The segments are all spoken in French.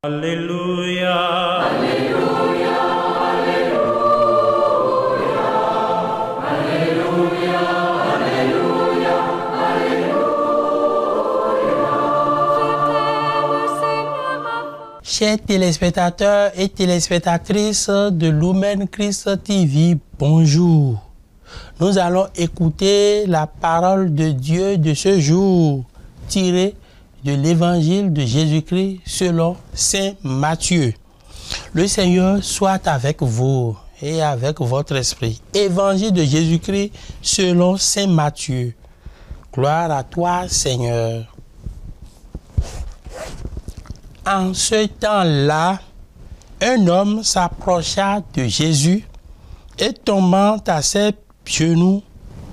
Alléluia. Alléluia, Alléluia, Alléluia, Alléluia, Alléluia. Chers téléspectateurs et téléspectatrices de Lumen Christ TV, bonjour. Nous allons écouter la parole de Dieu de ce jour, tirée de l'évangile de Jésus-Christ selon saint Matthieu. Le Seigneur soit avec vous et avec votre esprit. Évangile de Jésus-Christ selon saint Matthieu. Gloire à toi, Seigneur. En ce temps-là, un homme s'approcha de Jésus et tombant à ses genoux,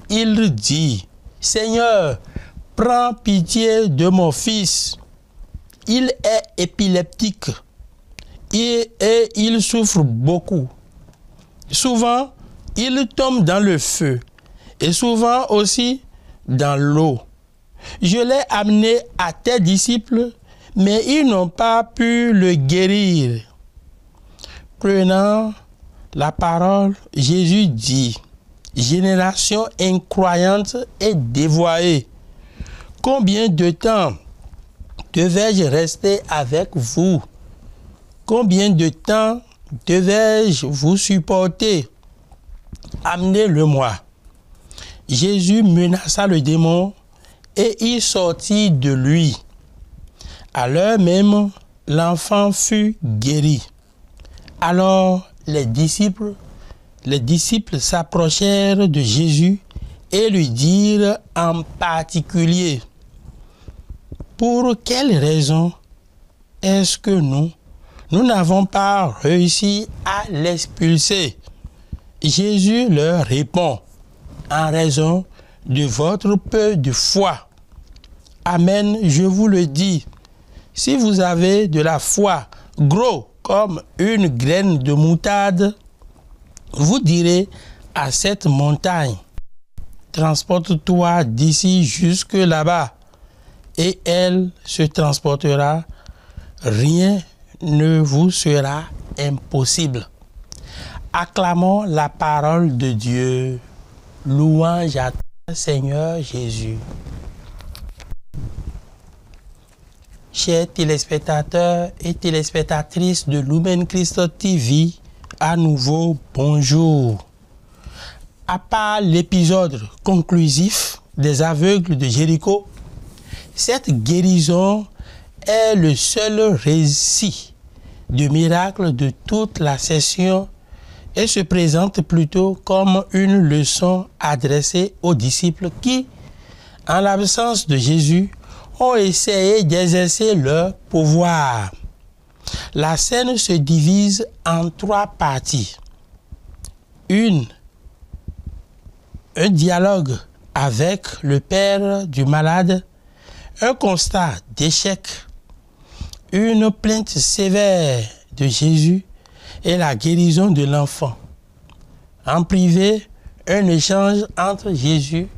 il dit: Seigneur, prends pitié de mon fils. Il est épileptique et il souffre beaucoup. Souvent, il tombe dans le feu et souvent aussi dans l'eau. Je l'ai amené à tes disciples, mais ils n'ont pas pu le guérir. Prenant la parole, Jésus dit: Génération incroyante et dévoyée, combien de temps devais-je rester avec vous? Combien de temps devais-je vous supporter? Amenez-le-moi. Jésus menaça le démon et il sortit de lui. À l'heure même, l'enfant fut guéri. Alors les disciples s'approchèrent de Jésus et lui dirent en particulier: Pour quelle raison est-ce que nous n'avons pas réussi à l'expulser? Jésus leur répond: En raison de votre peu de foi. Amen, je vous le dis, si vous avez de la foi gros comme une graine de moutarde, vous direz à cette montagne: Transporte-toi d'ici jusque là-bas, et elle se transportera. Rien ne vous sera impossible. Acclamons la parole de Dieu. Louange à toi, Seigneur Jésus. Chers téléspectateurs et téléspectatrices de Lumen Christ TV, à nouveau, bonjour. À part l'épisode conclusif des aveugles de Jéricho, cette guérison est le seul récit de miracle de toute la session et se présente plutôt comme une leçon adressée aux disciples qui, en l'absence de Jésus, ont essayé d'exercer leur pouvoir. La scène se divise en trois parties. Un dialogue avec le père du malade, un constat d'échec, une plainte sévère de Jésus et la guérison de l'enfant. En privé, un échange entre Jésus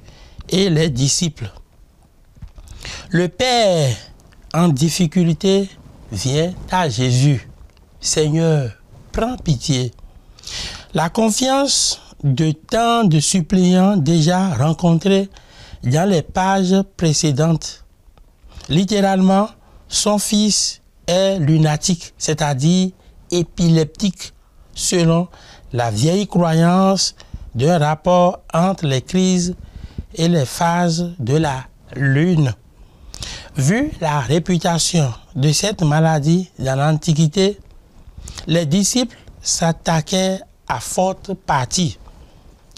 et les disciples. Le père en difficulté vient à Jésus: Seigneur, prends pitié. La confiance de tant de suppliants déjà rencontrés dans les pages précédentes. Littéralement, son fils est lunatique, c'est-à-dire épileptique, selon la vieille croyance d'un rapport entre les crises et les phases de la lune. Vu la réputation de cette maladie dans l'Antiquité, les disciples s'attaquaient à forte partie,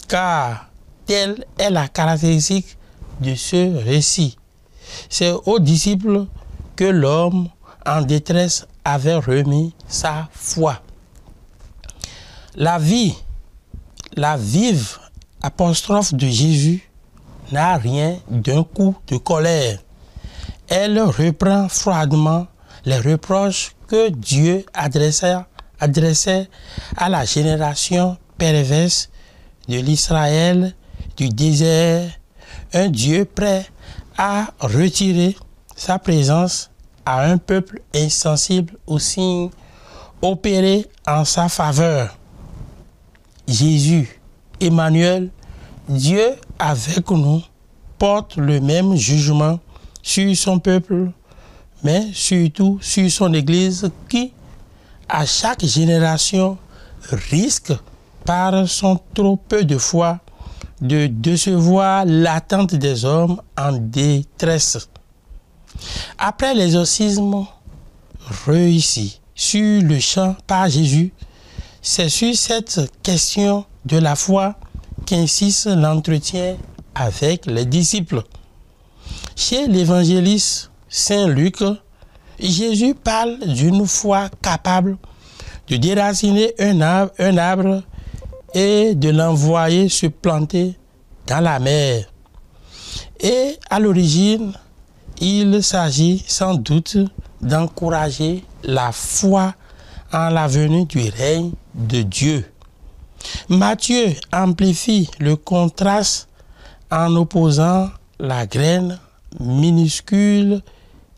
car telle est la caractéristique de ce récit. C'est aux disciples que l'homme en détresse avait remis sa foi. La vive apostrophe de Jésus n'a rien d'un coup de colère. Elle reprend froidement les reproches que Dieu adressait à la génération perverse de l'Israël du désert, un Dieu prêt à retirer sa présence à un peuple insensible aux signes opérés en sa faveur. Jésus, Emmanuel, Dieu avec nous, porte le même jugement sur son peuple, mais surtout sur son Église qui, à chaque génération, risque, par son trop peu de foi, de décevoir l'attente des hommes en détresse. Après l'exorcisme réussi sur le champ par Jésus, c'est sur cette question de la foi qu'insiste l'entretien avec les disciples. Chez l'évangéliste Saint Luc, Jésus parle d'une foi capable de déraciner un arbre et de l'envoyer se planter dans la mer. Et à l'origine, il s'agit sans doute d'encourager la foi en la venue du règne de Dieu. Matthieu amplifie le contraste en opposant la graine minuscule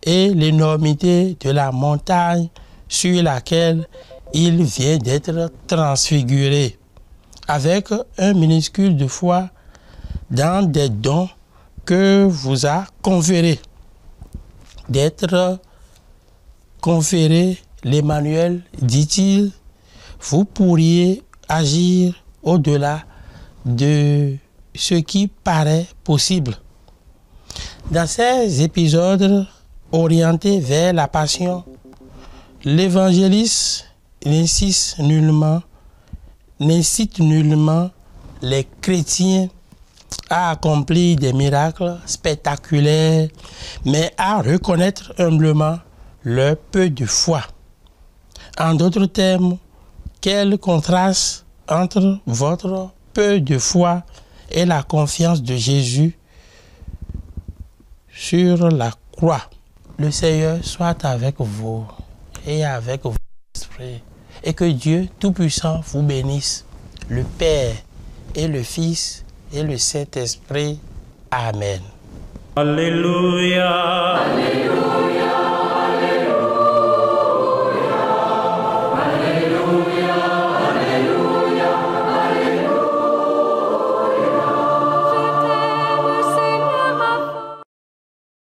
et l'énormité de la montagne sur laquelle il vient d'être transfiguré, avec un minuscule de foi dans des dons que vous a conférés. D'être conféré l'Emmanuel, dit-il, vous pourriez agir au-delà de ce qui paraît possible. Dans ces épisodes orientés vers la passion, l'évangéliste n'incite nullement les chrétiens à accomplir des miracles spectaculaires, mais à reconnaître humblement leur peu de foi. En d'autres termes, quel contraste entre votre peu de foi et la confiance de Jésus sur la croix. Le Seigneur soit avec vous et avec votre esprit, et que Dieu Tout-Puissant vous bénisse, le Père et le Fils et le Saint-Esprit. Amen. Alléluia. Alléluia.